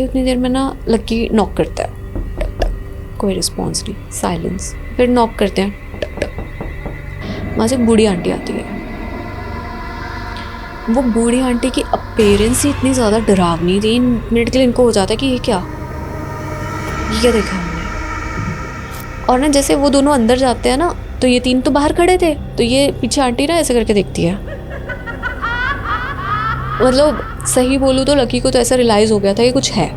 थी उतनी देर में ना लक्की नॉक करता है, टक टक, कोई रिस्पॉन्स नहीं, साइलेंस। फिर नॉक करते हैं, टक टक, वहाँ से एक बूढ़ी आंटी आती है। वो बूढ़ी आंटी की अपीयरेंस ही इतनी ज़्यादा डरावनी थी, 3 मिनट के लिए इनको हो जाता है कि ये क्या देखा हमने। और ना जैसे वो दोनों अंदर जाते हैं ना, तो ये 3 तो बाहर खड़े थे, तो ये पीछे आंटी ना ऐसे करके देखती है। मतलब सही बोलूँ तो लकी को तो ऐसा रियलाइज़ हो गया था कि कुछ है।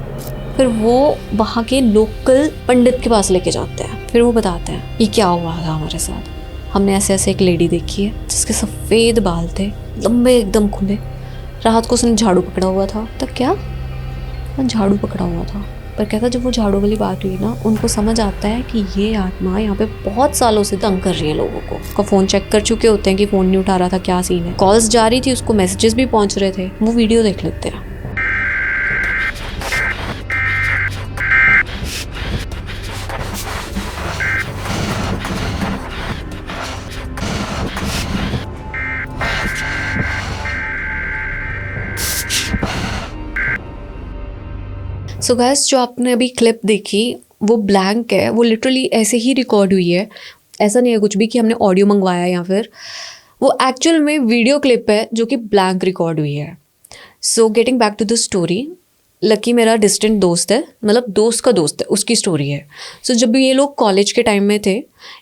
फिर वो वहाँ के लोकल पंडित के पास लेके जाते हैं। फिर वो बताते हैं ये क्या हुआ था हमारे साथ। हमने ऐसे ऐसे एक लेडी देखी है जिसके सफ़ेद बाल थे, लंबे एकदम खुले। रात को उसने झाड़ू पकड़ा हुआ था। तो क्या झाड़ू पकड़ा हुआ था, पर कहता जब वो झाड़ू वाली बात हुई ना, उनको समझ आता है कि ये आत्मा यहाँ पे बहुत सालों से तंग कर रही है लोगों को। उसका फ़ोन चेक कर चुके होते हैं कि फ़ोन नहीं उठा रहा था, क्या सीन है। कॉल्स जा रही थी, उसको मैसेजेस भी पहुँच रहे थे। वो वीडियो देख लेते हैं। सो गाइस, जो आपने अभी क्लिप देखी वो ब्लैंक है, वो लिटरली ऐसे ही रिकॉर्ड हुई है। ऐसा नहीं है कुछ भी कि हमने ऑडियो मंगवाया या फिर, वो एक्चुअल में वीडियो क्लिप है जो कि ब्लैंक रिकॉर्ड हुई है। So getting back to the story, Lucky मेरा डिस्टेंट दोस्त है, मतलब दोस्त का दोस्त है, उसकी स्टोरी है। सो जब भी ये लोग कॉलेज के टाइम में थे,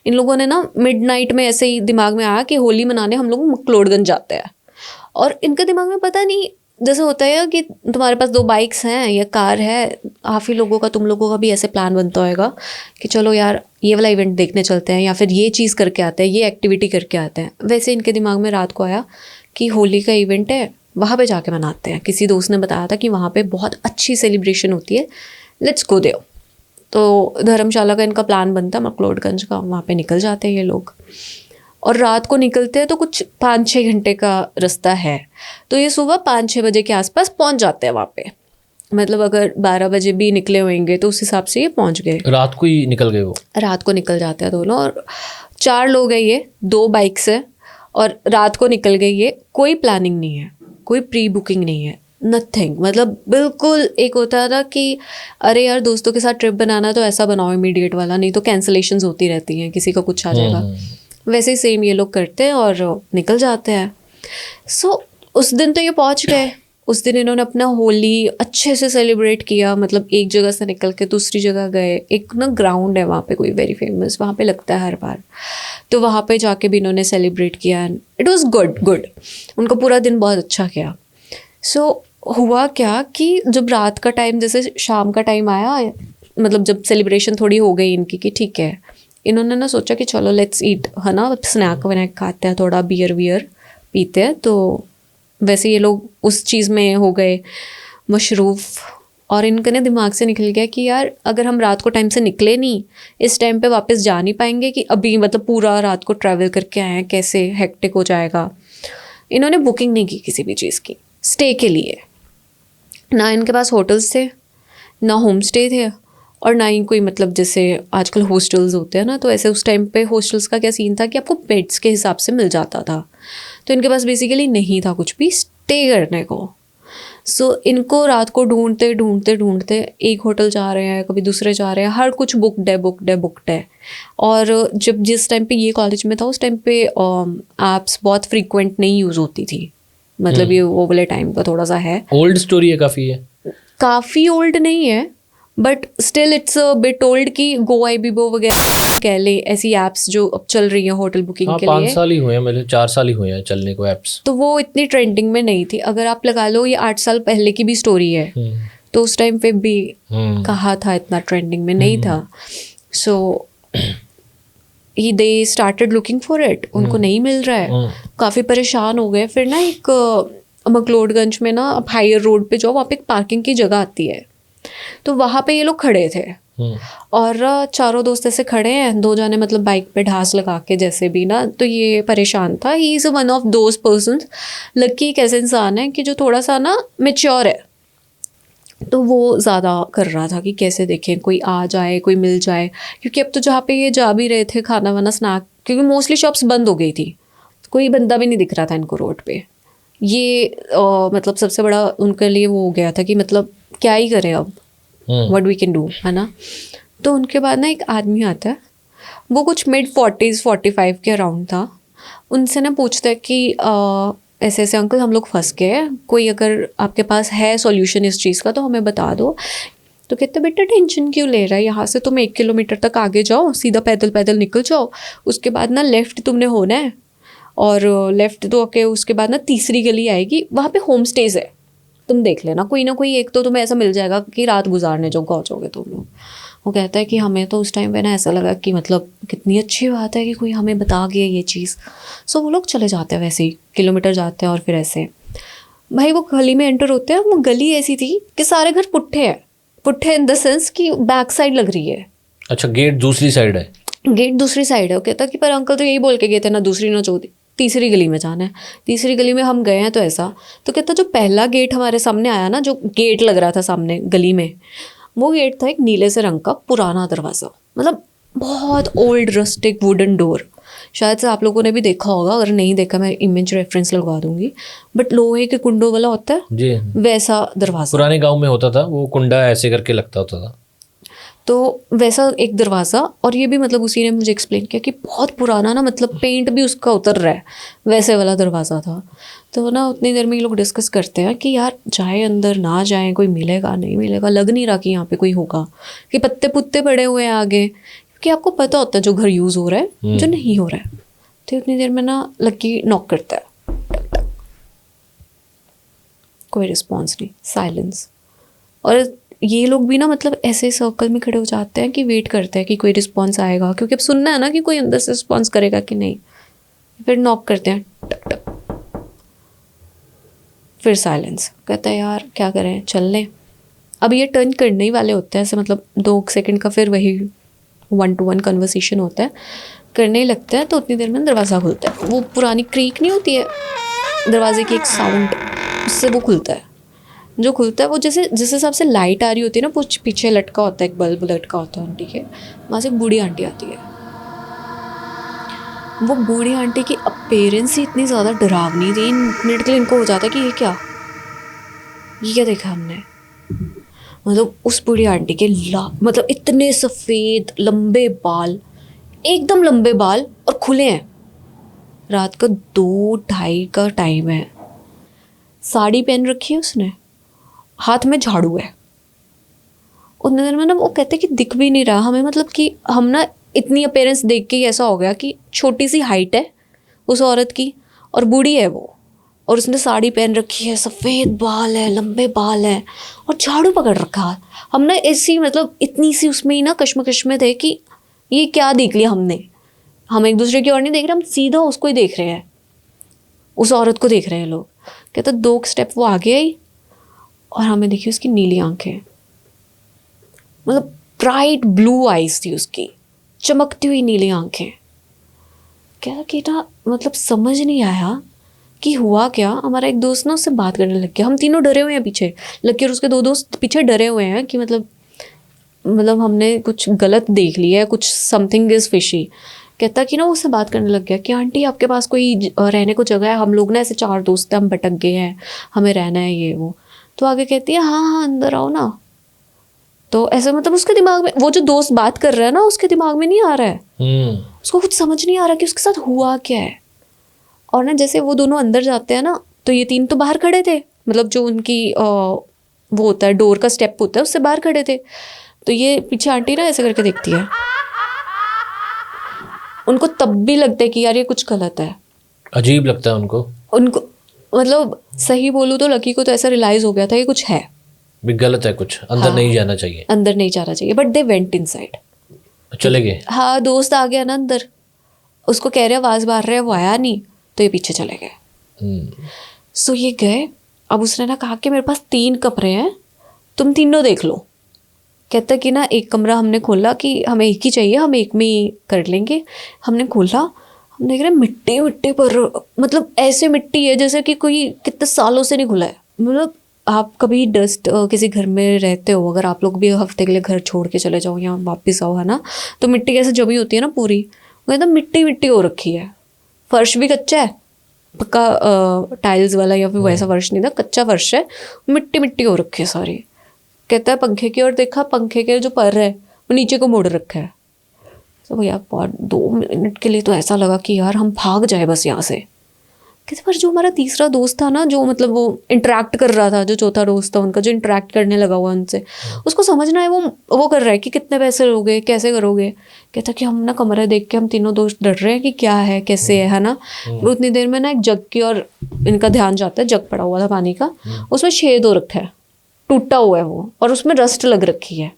इन लोगों ने ना मिडनाइट में ऐसे ही दिमाग में आया कि होली मनाने हम लोग मकलोडगंज जाते हैं। और इनके दिमाग में पता नहीं, जैसे होता है कि तुम्हारे पास 2 बाइक्स हैं या कार है, काफ़ी लोगों का, तुम लोगों का भी ऐसे प्लान बनता होगा कि चलो यार ये वाला इवेंट देखने चलते हैं या फिर ये चीज़ करके आते हैं, ये एक्टिविटी करके आते हैं। वैसे इनके दिमाग में रात को आया कि होली का इवेंट है, वहाँ पे जाके मनाते हैं। किसी दोस्त ने बताया था कि वहाँ पे बहुत अच्छी सेलिब्रेशन होती है, लेट्स गो देयर। तो धर्मशाला का इनका प्लान बनता है, मकलोडगंज का। वहाँ पे निकल जाते हैं ये लोग और रात को निकलते हैं तो कुछ 5-6 घंटे का रास्ता है। तो ये सुबह 5-6 बजे के आसपास पहुँच जाते हैं वहाँ पे। मतलब अगर 12 बजे भी निकले होंगे तो उस हिसाब से ये पहुँच गए। रात को ही निकल गए वो? रात को निकल जाते हैं दोनों। और 4 लोग हैं ये, 2 बाइक्स है और रात को निकल गए ये। कोई प्लानिंग नहीं है, कोई प्री बुकिंग नहीं है, नथिंग। मतलब बिल्कुल एक होता है ना कि अरे यार दोस्तों के साथ ट्रिप बनाना तो ऐसा बनाओ इमीडिएट वाला, नहीं तो कैंसलेशंस होती रहती हैं, किसी का कुछ आ जाएगा। वैसे ही सेम ये लोग करते हैं और निकल जाते हैं। सो उस दिन तो ये पहुंच गए। उस दिन इन्होंने अपना होली अच्छे से सेलिब्रेट किया। मतलब एक जगह से निकल के दूसरी जगह गए। एक ना ग्राउंड है वहाँ पे कोई वेरी फेमस, वहाँ पे लगता है हर बार, तो वहाँ पे जाके भी इन्होंने सेलिब्रेट किया। It was good. उनका पूरा दिन बहुत अच्छा गया। सो हुआ क्या कि जब रात का टाइम, जैसे शाम का टाइम आया, मतलब जब सेलिब्रेशन थोड़ी हो गई इनकी कि ठीक है, इन्होंने ना सोचा कि चलो लेट्स ईट, है ना, स्नैक वनैक खाते हैं, थोड़ा बियर वियर पीते हैं। तो वैसे ये लोग उस चीज़ में हो गए मशरूफ़। और इनके ने दिमाग से निकल गया कि यार अगर हम रात को टाइम से निकले नहीं, इस टाइम पे वापस जा नहीं पाएंगे कि अभी मतलब पूरा रात को ट्रैवल करके आए हैं, कैसे हेक्टिक हो जाएगा। इन्होंने बुकिंग नहीं की किसी भी चीज़ की स्टे के लिए। ना इनके पास होटल्स थे, ना होम स्टे थे, और ना ही कोई मतलब जैसे आजकल हॉस्टल्स होते हैं ना, तो ऐसे उस टाइम पे हॉस्टल्स का क्या सीन था कि आपको बेड्स के हिसाब से मिल जाता था। तो इनके पास बेसिकली नहीं था कुछ भी स्टे करने को। सो इनको रात को ढूंढते एक होटल जा रहे हैं, कभी दूसरे जा रहे हैं, हर कुछ बुकड है। और जब जिस टाइम पे ये कॉलेज में था उस टाइम पे एप्स बहुत फ्रीक्वेंट नहीं यूज़ होती थी। मतलब ये वो वाले टाइम का थोड़ा सा है, ओल्ड स्टोरी है, काफ़ी ओल्ड नहीं है, but still it's a bit old कि गोआईबीबो वगैरह कह ले, ऐसी ऐप्स जो अब चल रही हैं होटल बुकिंग के लिए। 5 साल ही हुए हैं, मतलब 4 साल ही हुए हैं चलने को ऐप्स। तो वो इतनी ट्रेंडिंग में नहीं थी। अगर आप लगा लो ये 8 साल पहले की भी स्टोरी है, तो उस टाइम पे भी कहा था इतना ट्रेंडिंग में नहीं था। So they started looking for it. उनको नहीं मिल रहा है, काफ़ी परेशान हो गए। फिर ना एक मकलोडगंज में ना आप हायर रोड पे जाओ, वहाँ पे एक पार्किंग की जगह आती है, तो वहाँ पे ये लोग खड़े थे। और 4 दोस्त ऐसे खड़े हैं, 2 जाने मतलब बाइक पे ढास लगा के जैसे भी ना, तो ये परेशान था। He is one of those persons. Lucky एक ऐसे इंसान है कि जो थोड़ा सा ना मेच्योर है, तो वो ज़्यादा कर रहा था कि कैसे देखें कोई आ जाए, कोई मिल जाए। क्योंकि अब तो जहाँ पे ये जा भी रहे थे खाना वाना स्नैक, क्योंकि मोस्टली शॉप्स बंद हो गई थी, कोई बंदा भी नहीं दिख रहा था इनको रोड पे। ये मतलब सबसे बड़ा उनके लिए वो हो गया था कि मतलब क्या ही करें अब, व्हाट वी कैन डू, है ना। तो उनके बाद ना एक आदमी आता है, वो कुछ mid-40s 45 के अराउंड था। उनसे ना पूछता है कि ऐसे ऐसे अंकल हम लोग फंस गए हैं, कोई अगर आपके पास है सॉल्यूशन इस चीज़ का तो हमें बता दो। तो कहते बेटा टेंशन क्यों ले रहा है, यहाँ से तुम 1 किलोमीटर तक आगे जाओ, सीधा पैदल पैदल निकल जाओ, उसके बाद ना लेफ़्ट तुमने होना है, और लेफ़्ट तो के उसके बाद ना तीसरी गली आएगी, वहाँ पे होम स्टेज है, तुम देख लेना कोई ना कोई एक तो तुम्हें ऐसा मिल जाएगा कि रात गुजारने जो पहुँचोगे तुम लोग। वो कहता है कि हमें तो उस टाइम पे ना ऐसा लगा कि मतलब कितनी अच्छी बात है कि कोई हमें बता गया ये चीज़। सो वो लोग चले जाते हैं, वैसे ही किलोमीटर जाते हैं, और फिर ऐसे भाई वो गली में एंटर होते हैं। वो गली ऐसी थी कि सारे घर पुट्ठे हैं, पुट्ठे इन द सेंस कि बैक साइड लग रही है। अच्छा, गेट दूसरी साइड है? गेट दूसरी साइड है। वो कहता कि पर अंकल तो यही बोल के गए थे ना दूसरी ना चौथी, तीसरी गली में जाना है। तीसरी गली में हम गए हैं तो ऐसा। तो कहता जो पहला गेट हमारे सामने आया ना, जो गेट लग रहा था सामने गली में, वो गेट था एक नीले से रंग का पुराना दरवाज़ा, मतलब बहुत ओल्ड रस्टिक वुडन डोर। शायद से आप लोगों ने भी देखा होगा, अगर नहीं देखा मैं इमेज रेफरेंस लगवा दूंगी। बट लोहे के कुंडों वाला होता है जी, वैसा दरवाज़ा। पुराने गांव में होता था वो, कुंडा ऐसे करके लगता होता था। तो वैसा एक दरवाज़ा, और ये भी मतलब उसी ने मुझे एक्सप्लेन किया कि बहुत पुराना ना, मतलब पेंट भी उसका उतर रहा है, वैसे वाला दरवाज़ा था। तो ना उतनी देर में ये लोग डिस्कस करते हैं कि यार जाए अंदर ना जाए, कोई मिलेगा नहीं मिलेगा, लग नहीं रहा कि यहाँ पे कोई होगा, कि पत्ते पुत्ते पड़े हुए हैं आगे, क्योंकि आपको पता होता है जो घर यूज़ हो रहा है जो नहीं हो रहा है। तो उतनी देर में ना लकी नॉक करता है, टक टक, कोई रिस्पॉन्स नहीं, साइलेंस। और ये लोग भी ना मतलब ऐसे सर्कल में खड़े हो जाते हैं कि वेट करते हैं कि कोई रिस्पॉन्स आएगा, क्योंकि अब सुनना है ना कि कोई अंदर से रिस्पॉन्स करेगा कि नहीं। फिर नॉक करते हैं, टक टक, फिर साइलेंस। कहता है यार क्या करें, चल लें। अब ये टर्न करने ही वाले होते हैं ऐसे, मतलब 2 सेकंड का फिर वही 1-to-1 कन्वर्सेशन होता है, करने ही लगते हैं। तो उतनी देर में दरवाज़ा खुलता है, वो पुरानी क्रीक नहीं होती है दरवाजे की, एक साउंड, उससे वो खुलता है। जो खुलता है वो जैसे जिस हिसाब से लाइट आ रही होती है ना, कुछ पीछे लटका होता है, एक बल्ब लटका होता है आंटी के, वहाँ से एक बूढ़ी आंटी आती है। वो बूढ़ी आंटी की अपीयरेंस ही इतनी ज़्यादा डरावनी थी, 1 मिनट के लिए इनको हो जाता है कि ये क्या देखा हमने। मतलब उस बूढ़ी आंटी के मतलब इतने सफ़ेद लंबे बाल, एकदम लंबे बाल, और खुले हैं। रात का 2-2:30 का टाइम है, साड़ी पहन रखी है उसने, हाथ में झाड़ू है। उतने देर में ना वो कहते कि दिख भी नहीं रहा हमें, मतलब कि हम ना इतनी अपीयरेंस देख के ही ऐसा हो गया कि छोटी सी हाइट है उस औरत की, और बूढ़ी है वो, और उसने साड़ी पहन रखी है, सफ़ेद बाल है, लंबे बाल है, और झाड़ू पकड़ रखा है। हम ना ऐसी मतलब इतनी सी उसमें ही ना कश्मकश में थे कि ये क्या देख लिया हमने। हम एक दूसरे की ओर नहीं देख रहे, हम सीधा उसको ही देख रहे हैं, उस औरत को देख रहे हैं लोग। कहते 2 स्टेप वो आगे आई, और हमें देखी उसकी नीली आंखें, मतलब ब्राइट ब्लू आईज थी उसकी, चमकती हुई नीली आंखें। क्या कि ना मतलब समझ नहीं आया कि हुआ क्या। हमारा एक दोस्त ना उससे बात करने लग गया, हम तीनों डरे हुए हैं पीछे, लकी और उसके 2 दोस्त पीछे डरे हुए हैं कि मतलब हमने कुछ गलत देख लिया है, कुछ समथिंग इज़ फिशी। कहता कि ना उससे बात करने लग गया कि आंटी आपके पास कोई रहने को जगह है, हम लोग ना ऐसे 4 दोस्त हैं, हम भटक गए हैं, हमें रहना है ये वो। तो आगे कहती है हाँ अंदर आओ ना। तो ऐसे मतलब उसके दिमाग में, वो जो दोस्त बात कर रहा है ना, उसके दिमाग में नहीं आ रहा है, उसको कुछ समझ नहीं आ रहा कि उसके साथ हुआ क्या है। और ना जैसे वो दोनों अंदर जाते हैं ना, तो ये 3 तो बाहर खड़े थे, मतलब जो उनकी वो होता है डोर का स्टेप होता है उससे बाहर खड़े थे। तो ये पीछे आंटी ना ऐसे करके देखती है, उनको तब भी लगता है कि यार ये कुछ गलत है, अजीब लगता है उनको मतलब सही बोलूँ तो लकी को तो ऐसा रियलाइज हो गया था कि कुछ है, भी गलत है कुछ, अंदर हाँ, नहीं जाना चाहिए, अंदर नहीं जाना चाहिए। बट दे वेंट इनसाइड, चले गए। हाँ दोस्त आ गया ना अंदर, उसको कह रहे आवाज़ मार रहे हैं, वो आया नहीं, तो ये पीछे चले गए। सो ये गए। अब उसने ना कहा कि मेरे पास 3 कमरे हैं, तुम तीनों देख लो। कहता कि ना एक कमरा हमने खोला कि हमें एक ही चाहिए, हम एक में ही कर लेंगे। हमने खोला, हम देख रहे हैं मिट्टी मिट्टी पर, मतलब ऐसे मिट्टी है जैसे कि कोई कितने सालों से नहीं खुला है। मतलब आप कभी डस्ट किसी घर में रहते हो, अगर आप लोग भी हफ्ते के लिए घर छोड़ के चले जाओ या वापस आओ, है ना, तो मिट्टी कैसे जमी होती है ना पूरी, वो एकदम मिट्टी मिट्टी हो रखी है। फर्श भी कच्चा है, पक्का टाइल्स वाला या फिर वैसा फर्श नहीं था, कच्चा फर्श है, मिट्टी मिट्टी हो रखी है सारी। कहता है पंखे की ओर देखा, पंखे के जो पर है वो नीचे को मोड़ रखा है। तो भैया 2 मिनट के लिए तो ऐसा लगा कि यार हम भाग जाए बस यहाँ से। कहते पर जो हमारा तीसरा दोस्त था ना, जो मतलब वो इंटरेक्ट कर रहा था, जो चौथा दोस्त था उनका जो इंटरेक्ट करने लगा हुआ उनसे, उसको समझना है, वो कर रहा है कि कितने पैसे लोगे, कैसे करोगे। कहता कि हम ना कमरा देख के हम तीनों दोस्त डर रहे हैं कि क्या है, कैसे है ना। उतनी देर में ना एक जग की और इनका ध्यान जाता है, जग पड़ा हुआ था पानी का, उसमें छेद हो रखा है, टूटा हुआ है वो, और उसमें रस्ट लग रखी है।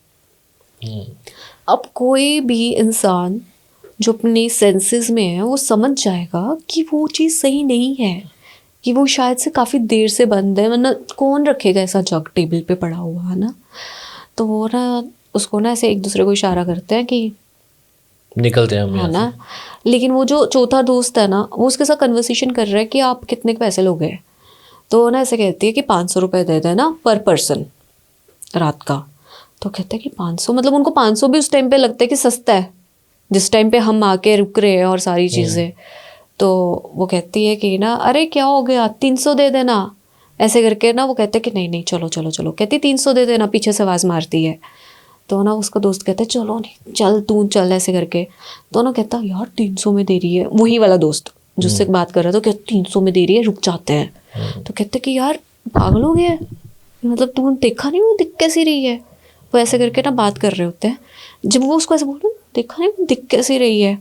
अब कोई भी इंसान जो अपने सेंसेस में है वो समझ जाएगा कि वो चीज़ सही नहीं है, कि वो शायद से काफ़ी देर से बंद है, वरना कौन रखेगा ऐसा जग टेबल पे पड़ा हुआ है ना। तो वो ना उसको ना ऐसे एक दूसरे को इशारा करते हैं कि निकलते हैं हम है यहाँ ना। लेकिन वो जो चौथा दोस्त है ना, वो उसके साथ कन्वर्सेशन कर रहा है कि आप कितने के पैसे लोगे। तो वो ना ऐसे कहती है कि 500 रुपये दे देना पर पर्सन रात का। तो कहते हैं कि 500, मतलब उनको 500 भी उस टाइम पे लगता है कि सस्ता है, जिस टाइम पे हम आके रुक रहे हैं और सारी चीज़ें। तो वो कहती है कि ना अरे क्या हो गया, 300 दे देना, ऐसे करके ना। वो कहते हैं कि नहीं नहीं चलो चलो चलो, कहती 300 दे देना, पीछे से आवाज़ मारती है। तो ना उसका दोस्त कहता है चलो नहीं चल तू चल, ऐसे करके। तो ना कहता यार 300 में दे रही है, वही वाला दोस्त जिससे बात कर रहा था, तो कहता 300 में दे रही है, रुक जाते हैं। तो कहते कि यार पागल हो गया, मतलब तू देखा नहीं वो दिख कैसी रही है। वो ऐसे करके ना बात कर रहे होते हैं। जब वो उसको ऐसे बोलते देखा नहीं वो दिख कैसी रही है,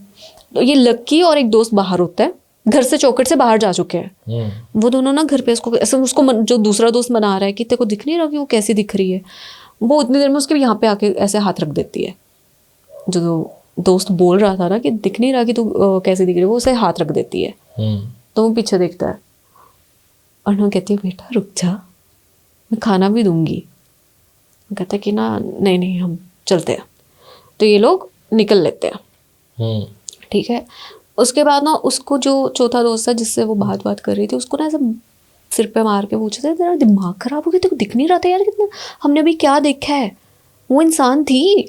तो ये लक्की और एक दोस्त बाहर होता है, घर से चौखट से बाहर जा चुके हैं। वो दोनों ना घर पे उसको ऐसे, उसको जो दूसरा दोस्त मना रहा है कि तेरे को दिख नहीं रहा कि वो कैसी दिख रही है। वो उतनी देर में उसके यहाँ पे आके ऐसे हाथ रख देती है। जो दोस्त बोल रहा था ना कि दिख नहीं रहा कि तू कैसी दिख रही है, वो उसे हाथ रख देती है। तो वो पीछे देखता है और ना कहती है बेटा रुक जा, मैं खाना भी दूंगी। कहता है कि ना नहीं नहीं हम चलते हैं। तो ये लोग निकल लेते हैं, ठीक है। उसके बाद ना उसको जो चौथा दोस्त है जिससे वो बात कर रही थी, उसको ना ऐसे सिर पे मार के पूछते थे तेरा दिमाग खराब हो गया, तेरे को दिख नहीं रहा था यार कितना, हमने अभी क्या देखा है, वो इंसान थी।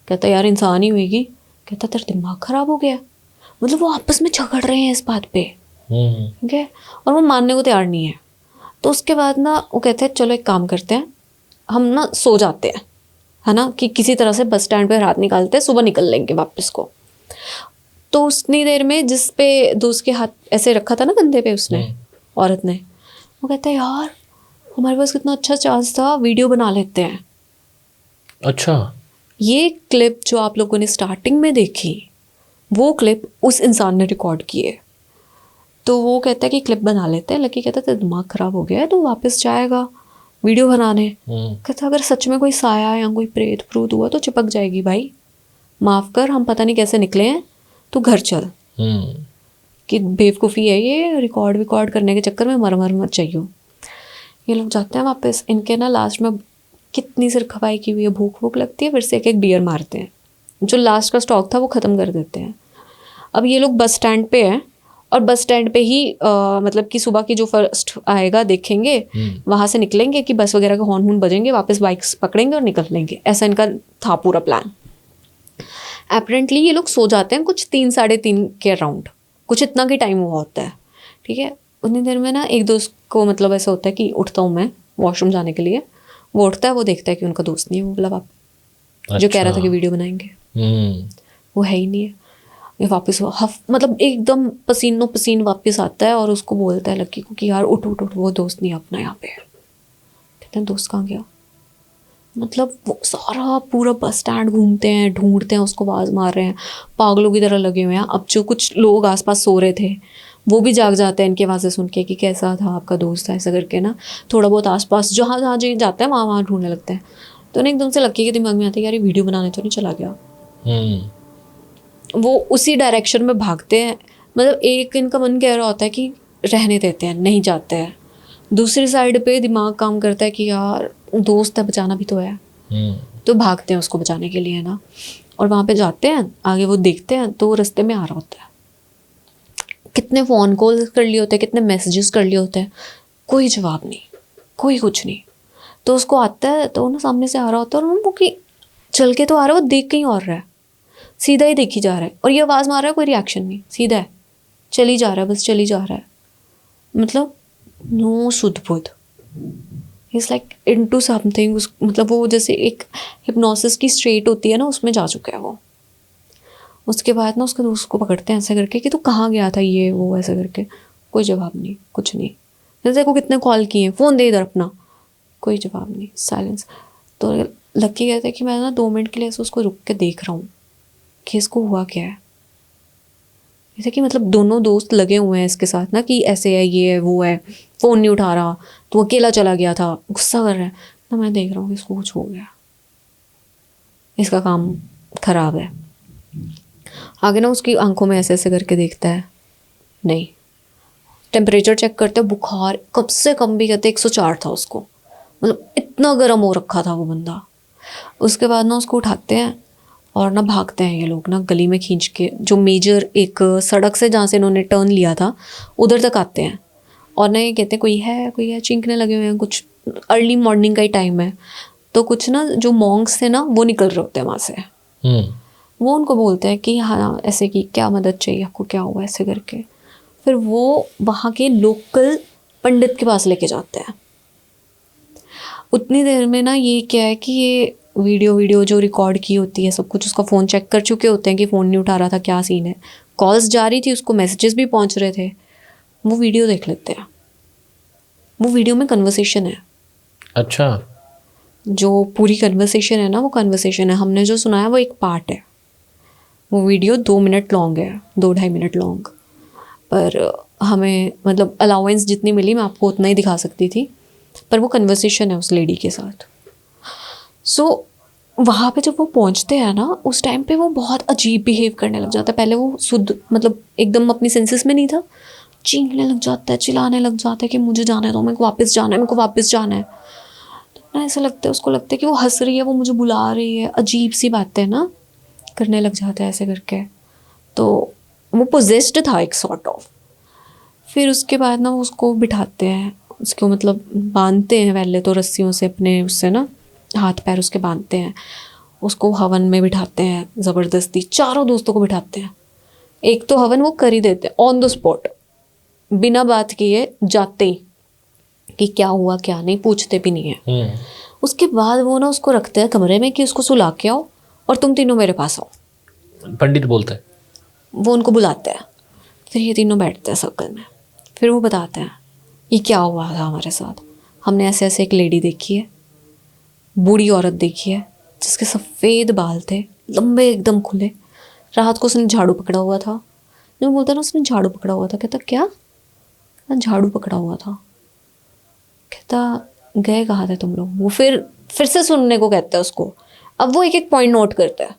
कहता यार इंसान ही होगी। कहता तेरा दिमाग खराब हो गया। मतलब वो आपस में झगड़ रहे हैं इस बात पे, ठीक है, और वो मानने को तैयार नहीं है। तो उसके बाद ना वो कहते हैं चलो एक काम करते हैं, हम ना सो जाते हैं, है ना, कि किसी तरह से बस स्टैंड पे रात निकालते हैं, सुबह निकल लेंगे वापस को। तो उतनी देर में जिस पे दोस्त के हाथ ऐसे रखा था ना कंधे पे उसने, औरत ने, वो कहता है यार हमारे पास कितना अच्छा चांस था, वीडियो बना लेते हैं। अच्छा, ये क्लिप जो आप लोगों ने स्टार्टिंग में देखी, वो क्लिप उस इंसान ने रिकॉर्ड की है। तो वो कहता है कि क्लिप बना लेते हैं। लकी कहता है तेरा दिमाग खराब हो गया है, तो वापस जाएगा वीडियो बनाने। कहता अगर सच में कोई साया या कोई प्रेत प्रूत हुआ तो चिपक जाएगी भाई, माफ़ कर, हम पता नहीं कैसे निकले हैं, तू घर चल। कि बेवकूफ़ी है ये, रिकॉर्ड करने के चक्कर में मर मत चाहिए। ये लोग जाते हैं वापस। इनके ना लास्ट में कितनी सिर खपाई की हुई है, भूख लगती है, फिर से एक बियर मारते हैं। जो लास्ट का स्टॉक था वो ख़त्म कर देते हैं। अब ये लोग बस स्टैंड पे हैं, और बस स्टैंड पे ही मतलब कि सुबह की जो फर्स्ट आएगा देखेंगे, वहाँ से निकलेंगे कि बस वगैरह का हॉर्न बजेंगे, वापस बाइक्स पकड़ेंगे और निकल लेंगे। ऐसा इनका था पूरा प्लान। अपेरेंटली ये लोग सो जाते हैं कुछ 3-3:30 के अराउंड, कुछ इतना की टाइम हुआ होता है, ठीक है। उतनी देर में ना एक दोस्त को मतलब ऐसा होता है कि उठता हूँ मैं वॉशरूम जाने के लिए। वो उठता है, वो देखता है कि उनका दोस्त नहीं है, वो बोला आप जो कह रहा था कि वीडियो बनाएंगे, वो है ही नहीं है। ये वापस मतलब एकदम पसीनो पसीन वापस आता है और उसको बोलता है लक्की को कि यार उठ उठ उठ, वो दोस्त नहीं अपना यहाँ पे। कहते हैं दोस्त कहाँ गया। मतलब वो सारा पूरा बस स्टैंड घूमते हैं, ढूंढते हैं उसको, आवाज़ मार रहे हैं, पागलों की तरह लगे हुए हैं। अब जो कुछ लोग आसपास सो रहे थे वो भी जाग जाते हैं इनकी आवाज़ें सुन के कि कैसा था आपका दोस्त, ऐसा करके ना थोड़ा बहुत आसपास जहाँ जहाँ जो जाते हैं वहाँ ढूंढने लगते हैं। तो ना एकदम से लक्की के दिमाग में आता है यार ये वीडियो बनाने तो नहीं चला गया। वो उसी डायरेक्शन में भागते हैं। मतलब एक इनका मन कह रहा होता है कि रहने देते हैं, नहीं जाते हैं। दूसरी साइड पे दिमाग काम करता है कि यार दोस्त है, बचाना भी तो है। तो भागते हैं उसको बचाने के लिए ना, और वहाँ पे जाते हैं। आगे वो देखते हैं तो वो रास्ते में आ रहा होता है। कितने फ़ोन कॉल कर लिए होते हैं, कितने मैसेजेस कर लिए होते हैं, कोई जवाब नहीं, कोई कुछ नहीं। तो उसको आता है तो ना सामने से आ रहा होता है, और वो कि चल के तो आ रहा है, वो देख कहीं और रहा है, सीधा ही देखी जा रहा है, और ये आवाज़ मार रहा है, कोई रिएक्शन नहीं, सीधा है, चली जा रहा है, बस चली जा रहा है। मतलब नो सुध बुध। He is like into something, उस मतलब वो जैसे एक हिप्नोसिस की स्ट्रेट होती है ना, उसमें जा चुका है वो। उसके बाद ना उसके दोस्त को पकड़ते हैं ऐसे करके कि तू कहाँ गया था, ये वो ऐसे करके। कोई जवाब नहीं, कुछ नहीं। जैसे को कितने कॉल किए, फ़ोन दे इधर अपना, कोई जवाब नहीं, साइलेंस। तो लकी कहता है कि मैं ना 2 मिनट के लिए ऐसे उसको रुक के देख रहा हूँ कि इसको हुआ क्या है। जैसे कि मतलब दोनों दोस्त लगे हुए हैं इसके साथ ना कि ऐसे है, ये है, वो है, फ़ोन नहीं उठा रहा, तो अकेला चला गया था, गुस्सा कर रहा है। तो मैं देख रहा हूँ कि इसको कुछ हो गया, इसका काम खराब है। आगे ना उसकी आंखों में ऐसे ऐसे करके देखता है, नहीं। टेम्परेचर चेक करते, बुखार कब से कम भी कहते 104 था उसको, मतलब इतना गर्म हो रखा था वो बंदा। उसके बाद ना उसको उठाते हैं और ना भागते हैं ये लोग ना गली में खींच के, जो मेजर एक सड़क से जहाँ से इन्होंने टर्न लिया था उधर तक आते हैं। और ना ये कहते हैं कोई है, चींकने लगे हुए हैं, कुछ अर्ली मॉर्निंग का ही टाइम है। तो कुछ ना जो मॉन्क्स थे ना वो निकल रहे होते हैं वहाँ से। वो उनको बोलते हैं कि हाँ ऐसे की क्या मदद चाहिए आपको, क्या हुआ, ऐसे करके। फिर वो वहाँ के लोकल पंडित के पास लेके जाते हैं। उतनी देर में ना ये क्या है कि ये वीडियो जो रिकॉर्ड की होती है सब कुछ, उसका फ़ोन चेक कर चुके होते हैं कि फ़ोन नहीं उठा रहा था, क्या सीन है। कॉल्स जा रही थी, उसको मैसेजेस भी पहुँच रहे थे। वो वीडियो देख लेते हैं। वो वीडियो में कन्वर्सेशन है। अच्छा। जो पूरी कन्वर्सेशन है ना, वो कन्वर्सेशन है। हमने जो सुना है वो एक पार्ट है। वो वीडियो 2 मिनट लॉन्ग है, 2-2.5 मिनट लॉन्ग। पर हमें मतलब अलाउंस जितनी मिली मैं आपको उतना ही दिखा सकती थी, पर वो कन्वर्सेशन है उस लेडी के साथ। सो वहाँ पे जब वो पहुँचते हैं ना, उस टाइम पे वो बहुत अजीब बिहेव करने लग जाता है। पहले वो शुद्ध मतलब एकदम अपनी सेंसेस में नहीं था, चीखने लग जाता है, चिल्लाने लग जाता है कि मुझे जाने दो, मेरे को वापस जाना है, मेरे को वापस जाना है। तो ना ऐसा लगता है, उसको लगता है कि वो हंस रही है, वो मुझे बुला रही है, अजीब सी बातें ना करने लग जाता है ऐसे करके। तो वो पोजेस्ड था एक सॉर्ट ऑफ। फिर उसके बाद ना वो उसको बिठाते हैं, उसको मतलब बांधते हैं पहले तो रस्सियों से, अपने उससे ना हाथ पैर उसके बांधते हैं। उसको हवन में बिठाते हैं ज़बरदस्ती, चारों दोस्तों को बिठाते हैं। एक तो हवन वो कर ही देते हैं ऑन द स्पॉट, बिना बात किए जाते ही कि क्या हुआ क्या नहीं, पूछते भी नहीं है। उसके बाद वो ना उसको रखते हैं कमरे में कि उसको सुला के आओ और तुम तीनों मेरे पास आओ। पंडित बोलता है। वो उनको बुलाते हैं। फिर ये तीनों बैठते हैं सर्कल में। फिर वो बताते हैं ये क्या हुआ था हमारे साथ। हमने ऐसे ऐसे एक लेडी देखी है, बूढ़ी औरत देखी है, जिसके सफ़ेद बाल थे, लंबे एकदम खुले। रात को उसने झाड़ू पकड़ा हुआ था। जो बोलता ना उसने झाड़ू पकड़ा हुआ था, कहता क्या, झाड़ू पकड़ा हुआ था। कहता गए कहाँ थे तुम लोग। वो फिर से सुनने को कहता है उसको। अब वो एक एक पॉइंट नोट करता है।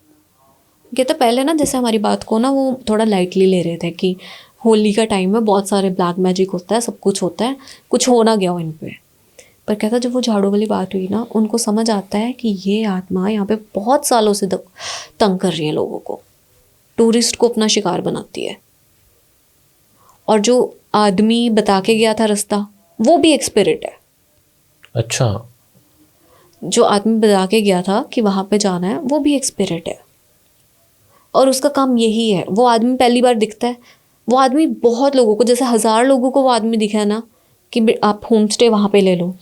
कहता पहले ना जैसे हमारी बात को ना वो थोड़ा लाइटली ले रहे थे कि होली का टाइम है, बहुत सारे ब्लैक मैजिक होता है, सब कुछ होता है, कुछ हो ना गया हो इन पे। पर कहता जब वो झाड़ू वाली बात हुई ना, उनको समझ आता है कि ये आत्मा यहाँ पे बहुत सालों से तंग कर रही है लोगों को, टूरिस्ट को अपना शिकार बनाती है। और जो आदमी बता के गया था रास्ता, वो भी एक स्पिरिट है। अच्छा। जो आदमी बता के गया था कि वहाँ पे जाना है, वो भी एक स्पिरिट है। और उसका काम यही है। वो आदमी पहली बार दिखता है, वो आदमी बहुत लोगों को, जैसे 1000 लोगों को वो आदमी दिखा है ना कि आप होम स्टे वहाँ पे ले लो,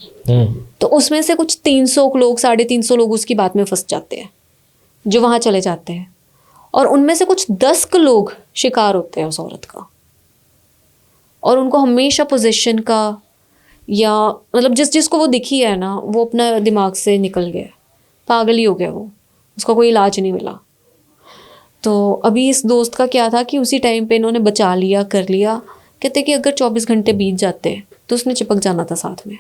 तो उसमें से कुछ 300 लोग, 350 लोग उसकी बात में फंस जाते हैं, जो वहाँ चले जाते हैं। और उनमें से कुछ 10 लोग शिकार होते हैं उस औरत का। और उनको हमेशा पोजीशन का, या मतलब जिसको वो दिखी है ना, वो अपना दिमाग से निकल गया, पागल ही हो गया वो, उसका कोई इलाज नहीं मिला। तो अभी इस दोस्त का क्या था कि उसी टाइम पे इन्होंने बचा लिया, कर लिया। कहते कि अगर 24 घंटे बीत जाते तो उसने चिपक जाना था साथ में।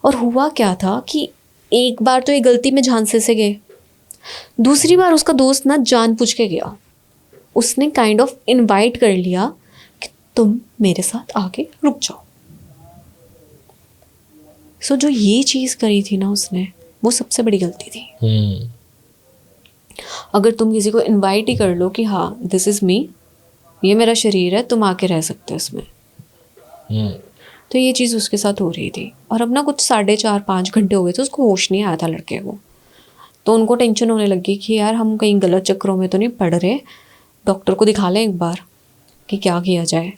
और हुआ क्या था कि एक बार तो ये गलती में झांसे से गए, दूसरी बार उसका दोस्त ना जान पूछ के गया। उसने काइंड ऑफ इनवाइट कर लिया कि तुम मेरे साथ आके रुक जाओ। सो जो ये चीज़ करी थी ना उसने, वो सबसे बड़ी गलती थी। अगर तुम किसी को इनवाइट ही कर लो कि हाँ दिस इज़ मी, ये मेरा शरीर है, तुम आके रह सकते हो इसमें, तो ये चीज़ उसके साथ हो रही थी। और अब ना कुछ 4.5-5 घंटे हो गए थे, उसको होश नहीं आया था लड़के को। तो उनको टेंशन होने लगी कि यार हम कहीं गलत चक्करों में तो नहीं पड़ रहे, डॉक्टर को दिखा लें एक बार कि क्या किया जाए।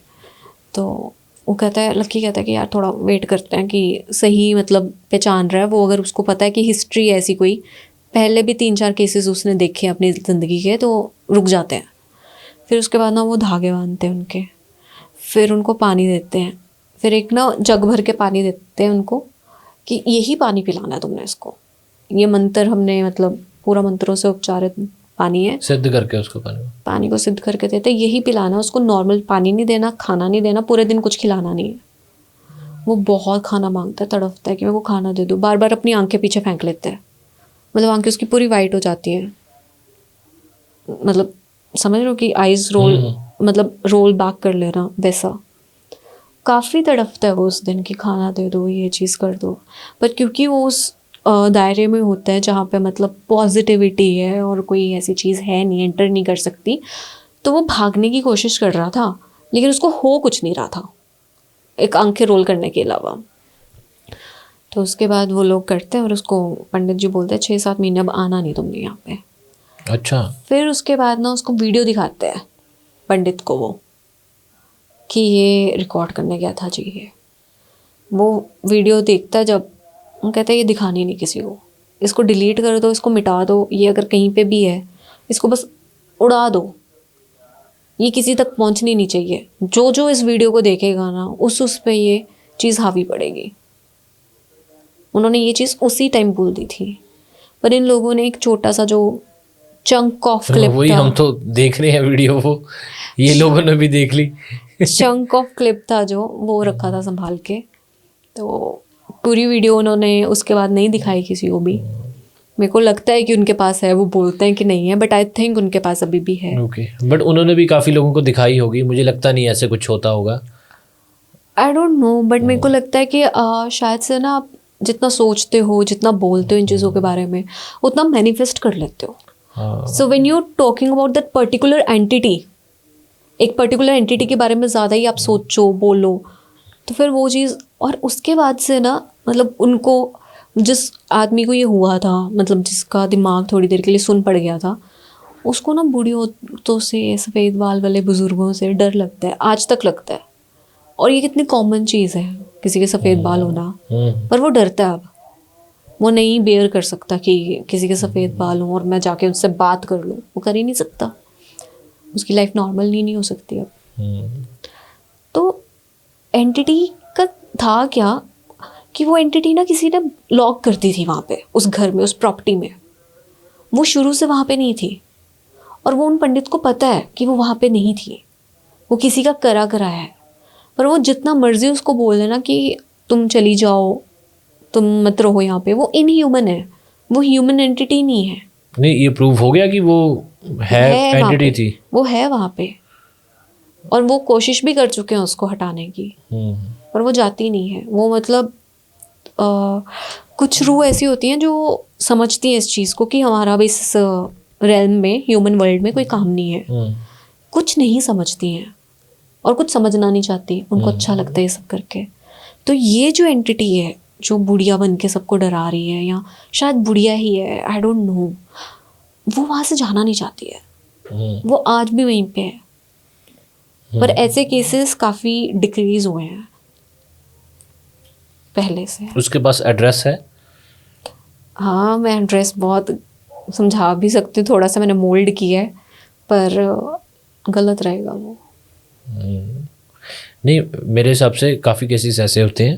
तो वो कहता है, लक्की कहता है कि यार थोड़ा वेट करते हैं कि सही मतलब पहचान रहा है वो, अगर उसको पता है कि हिस्ट्री ऐसी कोई पहले भी 3-4 केसेस उसने देखे अपनी ज़िंदगी के, तो रुक जाते हैं। फिर उसके बाद ना वो धागे बांधते हैं उनके, फिर उनको पानी देते हैं, फिर एक ना जग भर के पानी देते हैं उनको कि यही पानी पिलाना है तुमने इसको, ये मंत्र हमने मतलब पूरा मंत्रों से उपचारित पानी है, सिद्ध करके उसको पानी को सिद्ध करके देते, यही पिलाना, उसको नॉर्मल पानी नहीं देना, खाना नहीं देना, पूरे दिन कुछ खिलाना नहीं है। वो बहुत खाना मांगता है, तड़पता है कि मेरे को खाना दे दो, बार बार अपनी आंखें पीछे फेंक लेता है, मतलब आंखें उसकी पूरी वाइट हो जाती हैं, मतलब समझ रहे हो कि आइज रोल मतलब रोल बैक कर लेना वैसा। काफ़ी तड़पता है वो उस दिन कि खाना दे दो, ये चीज़ कर दो, पर क्योंकि वो उस दायरे में होता है जहाँ पे मतलब पॉजिटिविटी है और कोई ऐसी चीज़ है नहीं, एंटर नहीं कर सकती, तो वो भागने की कोशिश कर रहा था, लेकिन उसको हो कुछ नहीं रहा था एक आंखें रोल करने के अलावा। तो उसके बाद वो लोग करते हैं और उसको पंडित जी बोलते हैं 6-7 महीने अब आना नहीं तुमने यहाँ पे। अच्छा। फिर उसके बाद ना उसको वीडियो दिखाते हैं पंडित को वो, कि ये रिकॉर्ड करने गया था जी, ये वो वीडियो देखता है जब, वो कहता है ये दिखानी नहीं किसी को, इसको डिलीट कर दो, इसको मिटा दो, ये अगर कहीं पे भी है इसको बस उड़ा दो, ये किसी तक पहुंचनी नहीं चाहिए, जो जो इस वीडियो को देखेगा ना उस पे ये चीज़ हावी पड़ेगी। उन्होंने ये चीज़ उसी टाइम बोल दी थी, पर इन लोगों ने एक छोटा सा जो चंक ऑफ क्लिप वही था, हम तो देख रहे हैं वीडियो, वो ये लोगों ने भी देख ली चंक ऑफ क्लिप था जो वो रखा था संभाल के, तो पूरी वीडियो उन्होंने उसके बाद नहीं दिखाई किसी को भी। मेरे को लगता है कि उनके पास है, वो बोलते हैं कि नहीं है, बट आई थिंक उनके पास अभी भी है। ओके, बट उन्होंने भी काफ़ी लोगों को दिखाई होगी, मुझे लगता नहीं ऐसे कुछ होता होगा। आई डोंट नो, बट मेरे को लगता है कि शायद से ना आप जितना सोचते हो, जितना बोलते हो इन चीज़ों के बारे में, उतना मैनिफेस्ट कर लेते हो। So when you talking about that particular entity, एक पर्टिकुलर एंटिटी के बारे में ज़्यादा ही आप सोचो, बोलो, तो फिर वो चीज़, और उसके बाद से ना मतलब उनको, जिस आदमी को ये हुआ था, मतलब जिसका दिमाग थोड़ी देर के लिए सुन पड़ गया था, उसको ना बूढ़ी औरतों से, सफ़ेद बाल वाले बुज़ुर्गों से डर लगता है, आज तक लगता है। और ये कितनी कॉमन चीज़ है किसी के सफ़ेद बाल होना, पर वो डरता है अब, वो नहीं बेयर कर सकता कि किसी के सफ़ेद बाल हों और मैं जाके उससे बात कर लूँ, वो कर ही नहीं सकता, उसकी लाइफ नॉर्मल नहीं हो सकती अब। तो एंटिटी का था क्या कि वो एंटिटी ना किसी ने लॉक कर दी थी वहाँ पे, उस घर में, उस प्रॉपर्टी में, वो शुरू से वहाँ पे नहीं थी, और वो उन पंडित को पता है कि वो वहाँ पे नहीं थी, वो किसी का करा कराया है, पर वो जितना मर्जी उसको बोल देना कि तुम चली जाओ, तुम मत रहो यहाँ पे, वो इनह्यूमन है, वो ह्यूमन एंटिटी नहीं है। नहीं, ये प्रूव हो गया कि वो है वहाँ एंटिटी पे, थी, वो है वहाँ पे, और वो कोशिश भी कर चुके हैं उसको हटाने की, पर वो जाती नहीं है। वो मतलब कुछ रूह ऐसी होती हैं जो समझती हैं इस चीज़ को कि हमारा भी इस रेल्म में, ह्यूमन वर्ल्ड में कोई काम नहीं है, कुछ नहीं समझती हैं और कुछ समझना नहीं चाहती, उनको अच्छा लगता है ये सब करके। तो ये जो एंटिटी है जो बुढ़िया बन के सबको डरा रही है, या शायद बुढ़िया ही है, आई डोंट नो, वो वहाँ से जाना नहीं चाहती है, वो आज भी वहीं पे है, पर ऐसे केसेस काफ़ी डिक्रीज हुए हैं पहले से। उसके पास एड्रेस है? हाँ, मैं एड्रेस बहुत समझा भी सकती हूँ, थोड़ा सा मैंने मोल्ड किया है, पर गलत रहेगा वो। नहीं, मेरे हिसाब से काफ़ी केसेस ऐसे होते हैं,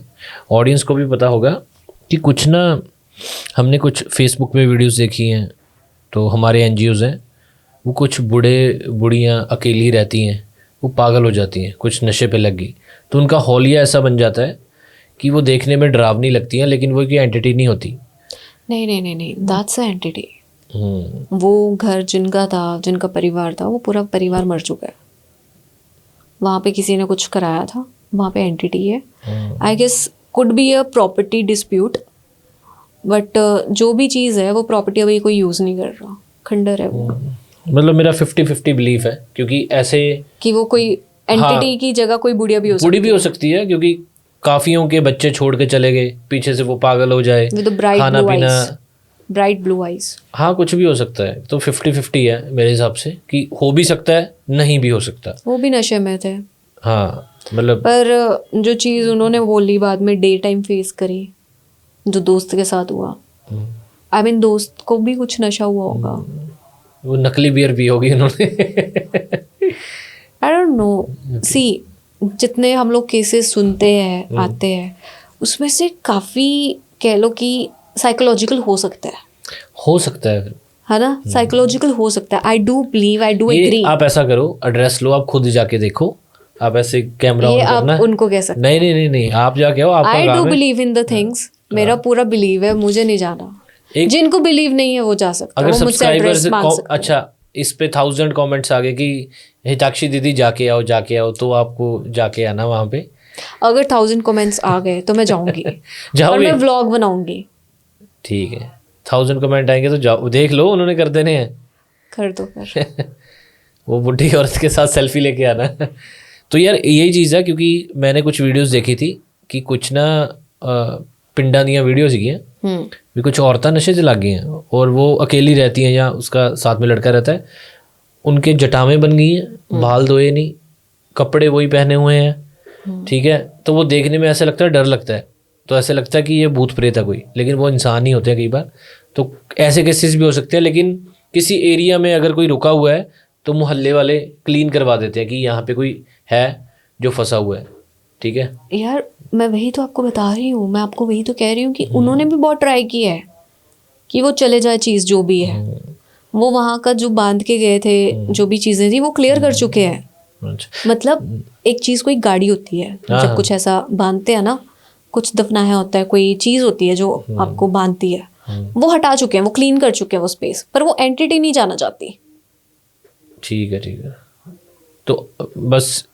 ऑडियंस को भी पता होगा कि कुछ ना, हमने कुछ फेसबुक में वीडियोस देखी हैं, तो हमारे एनजीओज़ हैं, वो कुछ बूढ़े बूढ़ियाँ अकेली रहती हैं, वो पागल हो जाती हैं, कुछ नशे पे लग गई, तो उनका हौलिया ऐसा बन जाता है कि वो देखने में डरावनी लगती हैं, लेकिन वो कोई एंटिटी नहीं होती। नहीं नहीं नहीं नहीं, दैट्स अ एंटिटी। वो घर जिनका था, जिनका परिवार था, वो पूरा परिवार मर चुका है, वहाँ पे किसी ने कुछ कराया था, वहाँ पे एंटिटी है। I guess could be a property dispute, but जो भी चीज़ है वो प्रॉपर्टी अभी कोई यूज़ नहीं कर रहा, खंडर है वो। मतलब मेरा 50-50 बिलीफ है, क्योंकि ऐसे कि वो कोई एंटिटी की जगह कोई बुढ़िया भी हो सकती है, बूढ़ी भी हो सकती है, क्योंकि काफियों के बच्चे छोड़ के चले गए, पीछे से वो पागल हो जाए, खाना पीना, ब्राइट ब्लू आइज, हाँ कुछ भी हो सकता है। तो 50-50 है मेरे हिसाब से, कि हो भी सकता है, नहीं भी हो सकता। वो भी नशे में थे, हाँ मतलब पर जो चीज़ उन्होंने बोली बाद में डे टाइम फेस करी, जो दोस्त के साथ हुआ, आई मीन दोस्त को भी कुछ नशा हुआ होगा, वो नकली बियर पी होगी उन्होंने। I don't know. सी, जितने हम लोग केसेस सुनते हैं आते हैं, उसमें से काफ़ी कह लो कि साइकोलॉजिकल हो सकता है ना, साइकोलॉजिकल हो सकता है। I do believe, I do agree. आप ऐसा करो, एड्रेस लो, आप खुद जाके देखो, आप ऐसे कैमरा ये ऑन करना। आप उनको कह सकते नहीं नहीं नहीं नहीं, आप जाके आओ, आपका आई काम डू है। बिलीव इन द थिंग्स, मेरा पूरा बिलीव है, मुझे नहीं जाना। जिनको बिलीव नहीं है वो जा सकता है, अगर वो मुझसे सब्सक्राइबर एड्रेस से मांग सकते हैं। अच्छा, इस पे 1000 कमेंट्स आ गए कि हिताक्षी दीदी जाके आओ, तो आपको जाके आना वहाँ पे। अगर 1000 कमेंट्स आ गए तो मैं जाऊंगी और जाओगे? मैं व्लॉग बनाऊंगी। ठीक है, 1000 कमेंट आएंगे तो जाओ, देख लो, उन्होंने कर देने हैं। कर दो फिर। वो बुढ़ी औरत के साथ सेल्फी लेके आना। तो यार यही चीज़ है, क्योंकि मैंने कुछ वीडियोस देखी थी कि कुछ ना पिंडा दियाँ वीडियोस ही हैं भी, कुछ औरतें नशे से लग गई हैं और वो अकेली रहती हैं या उसका साथ में लड़का रहता है, उनके जटावें बन गई हैं, बाल धोए नहीं, कपड़े वही पहने हुए हैं, ठीक है। तो वो देखने में ऐसा लगता है, डर लगता है, तो ऐसे लगता है कि ये भूत प्रेत है कोई, लेकिन वो इंसान ही होते हैं कई बार। तो ऐसे केसेस भी हो सकते हैं, लेकिन किसी एरिया में अगर कोई रुका हुआ है तो मोहल्ले वाले क्लीन करवा देते हैं कि यहाँ पे कोई है जो फंसा हुआ है, ठीक है। यार मैं वही तो आपको बता रही हूँ, मैं आपको वही तो कह रही हूँ कि उन्होंने भी बहुत ट्राई किया है कि वो चले जाए चीज़ जो भी है। वो वहाँ का जो बांध के गए थे, जो भी चीज़ें थी वो क्लियर कर चुके हैं। अच्छा, मतलब एक चीज़, कोई गाड़ी होती है जब कुछ ऐसा बांधते हैं ना, कुछ दफनाया होता है, कोई चीज़ होती है जो आपको बांधती है, वो हटा चुके हैं, वो क्लीन कर चुके हैं वो स्पेस, पर वो एंटिटी नहीं जाना चाहती। ठीक है ठीक है। तो बस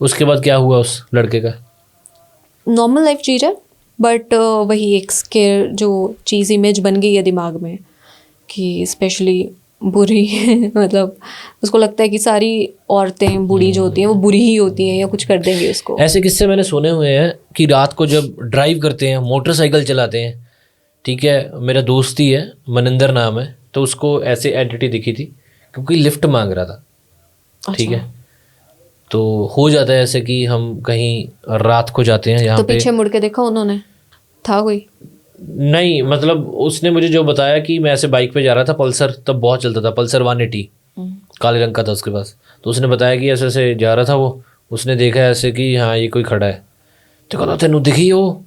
उसके बाद क्या हुआ उस लड़के का? नॉर्मल लाइफ जी रहा है, बट वही एक स्केयर जो चीज़ इमेज बन गई है दिमाग में कि स्पेशली बुरी मतलब उसको लगता है कि सारी औरतें बूढ़ी जो होती हैं वो बुरी ही होती हैं या कुछ कर देंगे उसको। ऐसे किस्से मैंने सुने हुए हैं कि रात को जब ड्राइव करते हैं, मोटरसाइकिल चलाते हैं, ठीक है, मेरा दोस्त ही है, मनिंदर नाम है, तो उसको ऐसे एंटिटी दिखी थी क्योंकि लिफ्ट मांग रहा था, ठीक है। तो हो जाता है ऐसे कि हम कहीं रात को जाते हैं यहाँ तो पे। पीछे मुड़ के देखा उन्होंने, था कोई? नहीं, मतलब उसने मुझे जो बताया कि मैं ऐसे बाइक पे जा रहा था, पल्सर तब बहुत चलता था, पल्सर 180 काले रंग का था उसके पास। तो उसने बताया कि ऐसे ऐसे जा रहा था वो, उसने देखा ऐसे कि हाँ ये कोई खड़ा है, तो कहता तेनू दिखी है वो,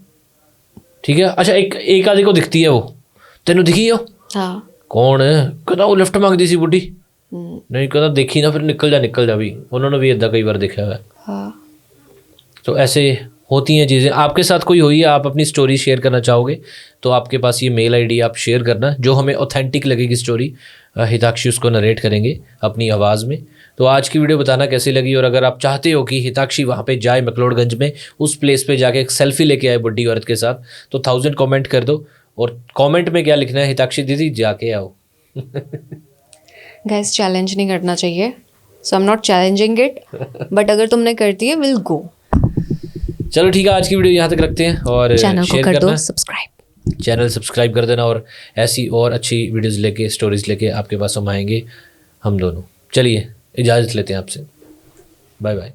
ठीक है। अच्छा, एक आदि को दिखती है वो, तेनू दिखी है? हाँ। कौन है? कहता वो लिफ्ट मांगती सी बुढ़ी। नहीं, कहता देखी ना, फिर निकल जा भी। उन्होंने भी इदा कई बार देखा हुआ है। हाँ। तो ऐसे होती हैं चीज़ें। आपके साथ कोई हुई है, आप अपनी स्टोरी शेयर करना चाहोगे तो आपके पास ये मेल आईडी, आप शेयर करना, जो हमें ऑथेंटिक लगेगी स्टोरी, हिताक्षी उसको नरेट करेंगे अपनी आवाज़ में। तो आज की वीडियो बताना कैसी लगी, और अगर आप चाहते हो कि हिताक्षी वहाँ पे जाए मैक्लोडगंज में, उस प्लेस पे जाके एक सेल्फी लेके आए बुढ़ी औरत के साथ, तो 1000 कमेंट कर दो। और कमेंट में क्या लिखना है? हिताक्षी दीदी जाके आओ। गाइस, चैलेंज नहीं करना चाहिए, so I am not challenging it, but अगर तुमने कर दिया विल गो। चलो ठीक है, आज की वीडियो यहाँ तक रखते हैं और चैनल को शेयर कर दो करना, सब्सक्राइब। चैनल सब्सक्राइब कर देना, और ऐसी और अच्छी वीडियोस लेके, स्टोरीज लेके आपके पास हम आएंगे, हम दोनों। चलिए इजाज़त लेते हैं आपसे, बाय बाय।